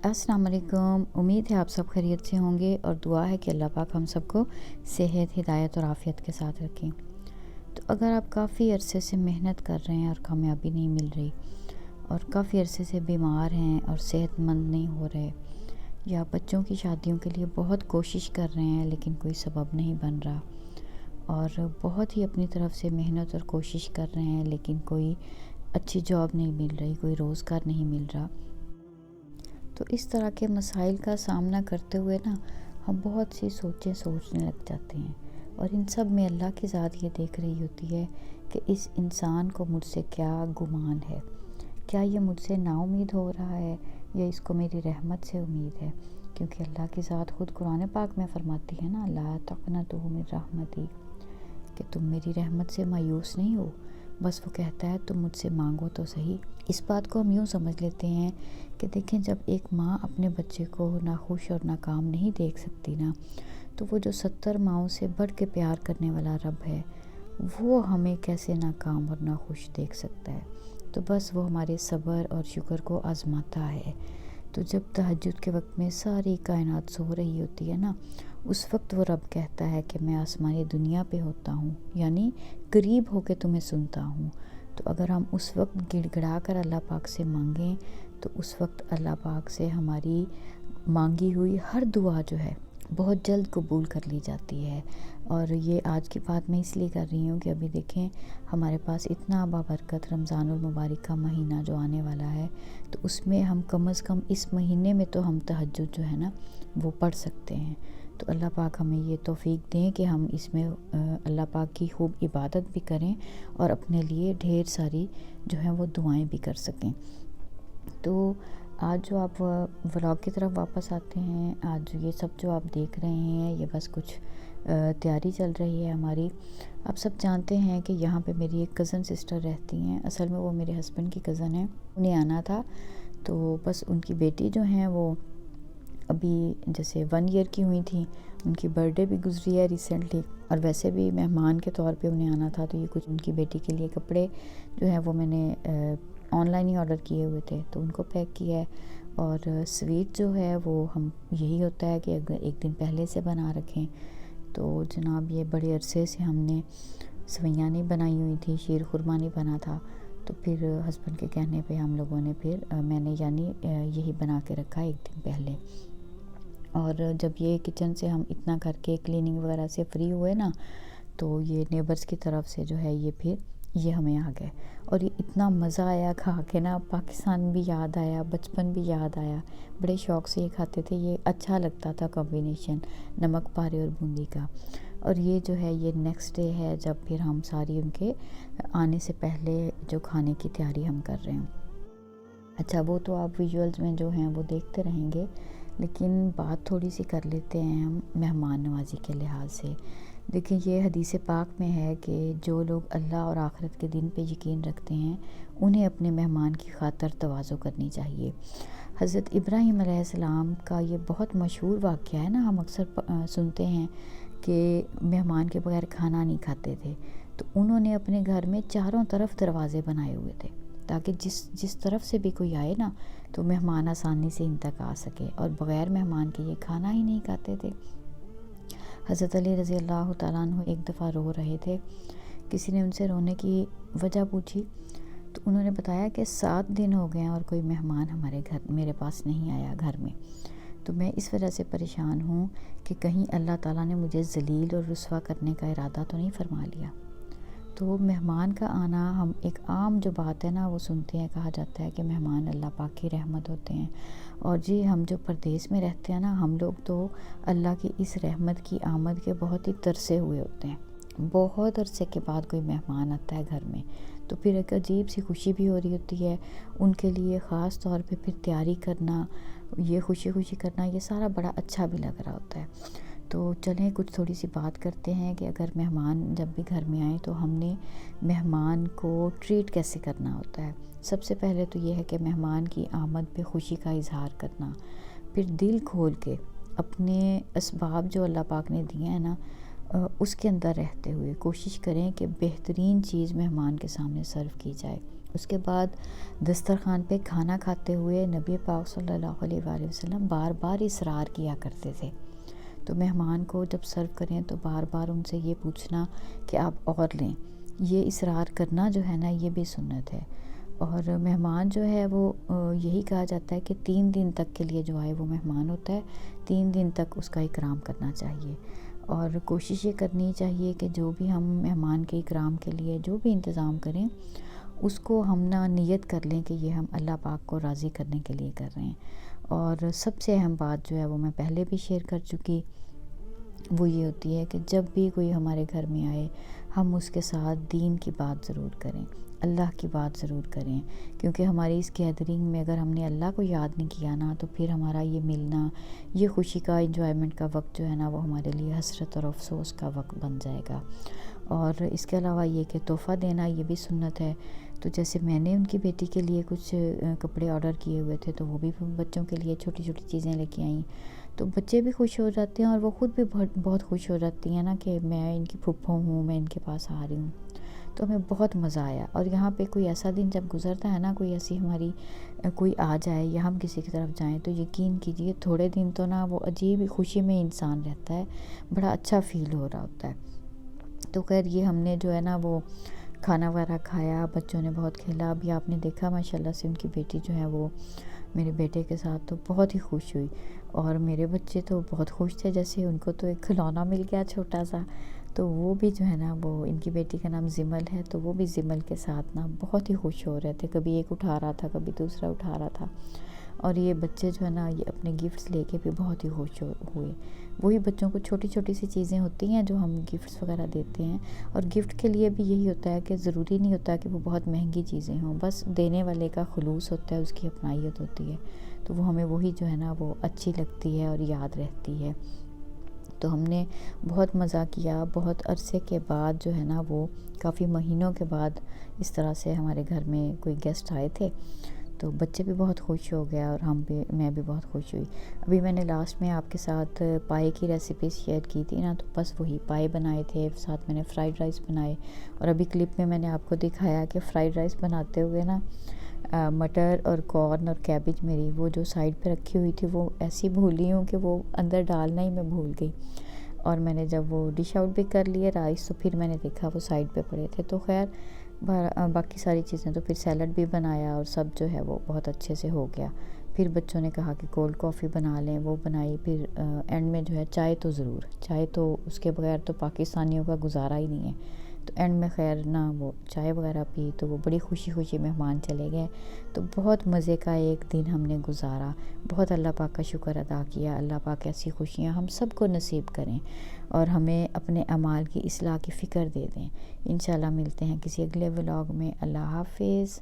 अस्सलाम वालेकुम। उम्मीद है आप सब खैरियत से होंगे और दुआ है कि अल्लाह पाक हम सबको सेहत, हिदायत और आफ़ियत के साथ रखें। तो अगर आप काफ़ी अरसे से मेहनत कर रहे हैं और कामयाबी नहीं मिल रही और काफ़ी अरसे से बीमार हैं और सेहतमंद नहीं हो रहे, या बच्चों की शादियों के लिए बहुत कोशिश कर रहे हैं लेकिन कोई सबब नहीं बन रहा, और बहुत ही अपनी तरफ से मेहनत और कोशिश कर रहे हैं लेकिन कोई अच्छी जॉब नहीं मिल रही, कोई रोज़गार नहीं मिल रहा, तो इस तरह के मसाइल का सामना करते हुए ना हम बहुत सी सोचें सोचने लग जाते हैं। और इन सब में अल्लाह की ज़ात ये देख रही होती है कि इस इंसान को मुझसे क्या गुमान है, क्या ये मुझसे नाउम्मीद हो रहा है या इसको मेरी रहमत से उम्मीद है। क्योंकि अल्लाह की ज़ात खुद कुरान पाक में फ़रमाती है ना, ला तक़नतू मिन रहमती, कि तुम मेरी रहमत से मायूस नहीं हो। बस वो कहता है तुम मुझसे मांगो तो सही। इस बात को हम यूँ समझ लेते हैं कि देखें, जब एक माँ अपने बच्चे को नाखुश और नाकाम नहीं देख सकती ना, तो वो जो 70 माँओं से बढ़ के प्यार करने वाला रब है, वो हमें कैसे नाकाम और नाखुश देख सकता है। तो बस वो हमारे सब्र और शुक्र को आज़माता है। तो जब तहज्जुद के वक्त में सारी कायनात सो रही होती है ना, उस वक्त वो रब कहता है कि मैं आसमानी दुनिया पे होता हूँ, यानी करीब होके तुम्हें सुनता हूँ। तो अगर हम उस वक्त गिड़गिड़ा कर अल्लाह पाक से मांगें तो उस वक्त अल्लाह पाक से हमारी मांगी हुई हर दुआ जो है बहुत जल्द कबूल कर ली जाती है। और ये आज की बात मैं इसलिए कर रही हूँ कि अभी देखें, हमारे पास इतना बाबरकत रमज़ानुल मुबारक का महीना जो आने वाला है, तो उसमें हम कम से कम इस महीने में तो हम तहज्जुद जो है ना वो पढ़ सकते हैं। तो अल्लाह पाक हमें ये तौफ़ीक दें कि हम इसमें अल्लाह पाक की खूब इबादत भी करें और अपने लिए ढेर सारी जो है वो दुआएं भी कर सकें। तो आज जो आप व्लॉग की तरफ वापस आते हैं, आज ये सब जो आप देख रहे हैं ये बस कुछ तैयारी चल रही है हमारी। आप सब जानते हैं कि यहाँ पे मेरी एक कज़न सिस्टर रहती हैं। असल में वो मेरे हस्बैंड की कज़न है, उन्हें आना था। तो बस उनकी बेटी जो हैं वो अभी जैसे 1 ईयर की हुई थी, उनकी बर्थडे भी गुजरी है रिसेंटली, और वैसे भी मेहमान के तौर पे उन्हें आना था। तो ये कुछ उनकी बेटी के लिए कपड़े जो है वो मैंने ऑनलाइन ही ऑर्डर किए हुए थे, तो उनको पैक किया है। और स्वीट जो है वो हम यही होता है कि अगर एक दिन पहले से बना रखें। तो जनाब ये बड़े अरसे से हमने सवैयाँ नहीं बनाई हुई थी, शीर खुरमा नहीं बना था। तो फिर हस्बैंड के कहने पे हम लोगों ने फिर मैंने यानी यही बना के रखा एक दिन पहले। और जब ये किचन से हम इतना करके क्लीनिंग वगैरह से फ्री हुए ना, तो ये नेबर्स की तरफ से जो है ये फिर ये हमें आ गए। और ये इतना मज़ा आया खा के ना, पाकिस्तान भी याद आया, बचपन भी याद आया। बड़े शौक़ से ये खाते थे, ये अच्छा लगता था कॉम्बिनेशन नमक पारे और बूंदी का। और ये जो है ये नेक्स्ट डे है जब फिर हम सारी उनके आने से पहले जो खाने की तैयारी हम कर रहे हैं। अच्छा, वो तो आप विजुअल्स में जो हैं वो देखते रहेंगे, लेकिन बात थोड़ी सी कर लेते हैं हम मेहमान नवाजी के लिहाज से। देखिए, ये हदीस पाक में है कि जो लोग अल्लाह और आखिरत के दिन पे यकीन रखते हैं उन्हें अपने मेहमान की खातर तवाज़ो करनी चाहिए। हज़रत इब्राहीम अलैहिस्सलाम का ये बहुत मशहूर वाक़या है ना, हम अक्सर सुनते हैं कि मेहमान के बगैर खाना नहीं खाते थे। तो उन्होंने अपने घर में चारों तरफ दरवाज़े बनाए हुए थे ताकि जिस तरफ से भी कोई आए ना, तो मेहमान आसानी से इन तक आ सके, और बग़ैर मेहमान के ये खाना ही नहीं खाते थे। हज़रत अली रज़ी अल्लाह तआला अन्हु एक दफ़ा रो रहे थे। किसी ने उनसे रोने की वजह पूछी, तो उन्होंने बताया कि 7 दिन हो गए हैं और कोई मेहमान मेरे पास नहीं आया घर में। तो मैं इस वजह से परेशान हूँ कि कहीं अल्लाह ताला ने मुझे ज़लील और रुस्वा करने का इरादा तो नहीं फरमा लिया। तो मेहमान का आना, हम एक आम जो बात है ना वो सुनते हैं, कहा जाता है कि मेहमान अल्लाह पाक की रहमत होते हैं। और जी, हम जो परदेश में रहते हैं ना, हम लोग तो अल्लाह की इस रहमत की आमद के बहुत ही तरसे हुए होते हैं। बहुत अरसे के बाद कोई मेहमान आता है घर में, तो फिर एक अजीब सी खुशी भी हो रही होती है उनके लिए। ख़ास तौर पे फिर तैयारी करना, ये खुशी खुशी करना, ये सारा बड़ा अच्छा भी लग रहा होता है। तो चलें कुछ थोड़ी सी बात करते हैं कि अगर मेहमान जब भी घर में आए तो हमने मेहमान को ट्रीट कैसे करना होता है। सबसे पहले तो ये है कि मेहमान की आमद पे खुशी का इजहार करना, फिर दिल खोल के अपने असबाब जो अल्लाह पाक ने दिए हैं ना, उसके अंदर रहते हुए कोशिश करें कि बेहतरीन चीज़ मेहमान के सामने सर्व की जाए। اس کے بعد دسترخوان پہ کھانا کھاتے ہوئے نبی پاک صلی اللہ علیہ وآلہ وسلم بار بار اصرار کیا کرتے تھے. تو مہمان کو جب سرو کریں تو بار بار ان سے یہ پوچھنا کہ آپ اور لیں. یہ اصرار کرنا جو ہے نا یہ بھی سنت ہے. اور مہمان جو ہے وہ یہی کہا جاتا ہے کہ 3 دن تک کے لیے جو آئے وہ مہمان ہوتا ہے. 3 دن تک اس کا اکرام کرنا چاہیے. اور کوشش یہ کرنی چاہیے کہ جو بھی ہم مہمان کے اکرام کے لیے جو بھی انتظام کریں اس کو ہم نہ نیت کر لیں کہ یہ ہم اللہ پاک کو راضی کرنے کے لیے کر رہے ہیں. اور سب سے اہم بات جو ہے وہ میں پہلے بھی شیئر کر چکی، وہ یہ ہوتی ہے کہ جب بھی کوئی ہمارے گھر میں آئے ہم اس کے ساتھ دین کی بات ضرور کریں، اللہ کی بات ضرور کریں. کیونکہ ہماری اس گیدرنگ میں اگر ہم نے اللہ کو یاد نہیں کیا نا تو پھر ہمارا یہ ملنا، یہ خوشی کا انجوائمنٹ کا وقت جو ہے نا وہ ہمارے لیے حسرت اور افسوس کا وقت بن جائے گا. اور اس کے علاوہ یہ کہ تحفہ دینا یہ بھی سنت ہے. تو جیسے میں نے ان کی بیٹی کے لیے کچھ کپڑے آرڈر کیے ہوئے تھے تو وہ بھی بچوں کے لیے چھوٹی چھوٹی چیزیں لے کے آئیں. تو بچے بھی خوش ہو جاتے ہیں اور وہ خود بھی بہت خوش ہو جاتی ہیں نا کہ میں ان کی پھپھو ہوں، میں ان کے پاس آ رہی ہوں. تو ہمیں بہت مزہ آیا. اور یہاں پہ کوئی ایسا دن جب گزرتا ہے نا، کوئی ایسی ہماری کوئی آ جائے یا ہم کسی کی طرف جائیں تو یقین کیجئے تھوڑے دن تو نا وہ عجیب خوشی میں انسان رہتا ہے، بڑا اچھا فیل ہو رہا ہوتا ہے. تو خیر یہ ہم نے جو ہے نا وہ کھانا وغیرہ کھایا، بچوں نے بہت کھیلا. ابھی آپ نے دیکھا ماشاءاللہ سے ان کی بیٹی جو ہے وہ میرے بیٹے کے ساتھ تو بہت ہی خوش ہوئی. اور میرے بچے تو بہت خوش تھے، جیسے ان کو تو ایک کھلونا مل گیا چھوٹا سا. تو وہ بھی جو ہے نا وہ ان کی بیٹی کا نام زمل ہے تو وہ بھی زمل کے ساتھ نا بہت ہی خوش ہو رہے تھے. کبھی ایک اٹھا رہا تھا، کبھی دوسرا اٹھا رہا تھا. اور یہ بچے جو ہے نا یہ اپنے گفٹس لے کے بھی بہت ہی خوش ہوئے. وہی بچوں کو چھوٹی چھوٹی سی چیزیں ہوتی ہیں جو ہم گفٹس وغیرہ دیتے ہیں. اور گفٹ کے لیے بھی یہی ہوتا ہے کہ ضروری نہیں ہوتا کہ وہ بہت مہنگی چیزیں ہوں، بس دینے والے کا خلوص ہوتا ہے، اس کی اپنائیت ہوتی ہے. تو وہ ہمیں وہی جو ہے نا وہ اچھی لگتی ہے اور یاد رہتی ہے. تو ہم نے بہت مزہ کیا. بہت عرصے کے بعد جو ہے نا وہ کافی مہینوں کے بعد اس طرح سے ہمارے گھر میں کوئی گیسٹ آئے تھے. تو بچے بھی بہت خوش ہو گیا اور میں بھی بہت خوش ہوئی. ابھی میں نے لاسٹ میں آپ کے ساتھ پائے کی ریسیپی شیئر کی تھی نا، تو بس وہی پائے بنائے تھے، ساتھ میں نے فرائیڈ رائس بنائے. اور ابھی کلپ میں نے آپ کو دکھایا کہ فرائیڈ رائس بناتے ہوئے نا مٹر اور کارن اور کیبج میری وہ جو سائڈ پہ رکھی ہوئی تھی وہ ایسی بھولی ہوں کہ وہ اندر ڈالنا ہی میں بھول گئی. اور میں نے جب وہ ڈش آؤٹ بھی کر لیے رائس تو پھر میں نے دیکھا وہ سائڈ پہ پڑے تھے. تو خیر باقی ساری چیزیں تو پھر سیلڈ بھی بنایا اور سب جو ہے وہ بہت اچھے سے ہو گیا. پھر بچوں نے کہا کہ کولڈ کافی بنا لیں، وہ بنائی. پھر اینڈ میں جو ہے چائے تو ضرور، چائے تو اس کے بغیر تو پاکستانیوں کا گزارا ہی نہیں ہے. تو اینڈ میں خیر نہ وہ چائے وغیرہ پی تو وہ بڑی خوشی خوشی مہمان چلے گئے. تو بہت مزے کا ایک دن ہم نے گزارا. بہت اللہ پاک کا شکر ادا کیا. اللہ پاک ایسی خوشیاں ہم سب کو نصیب کریں اور ہمیں اپنے اعمال کی اصلاح کی فکر دے دیں. انشاءاللہ ملتے ہیں کسی اگلے ولاگ میں. اللہ حافظ.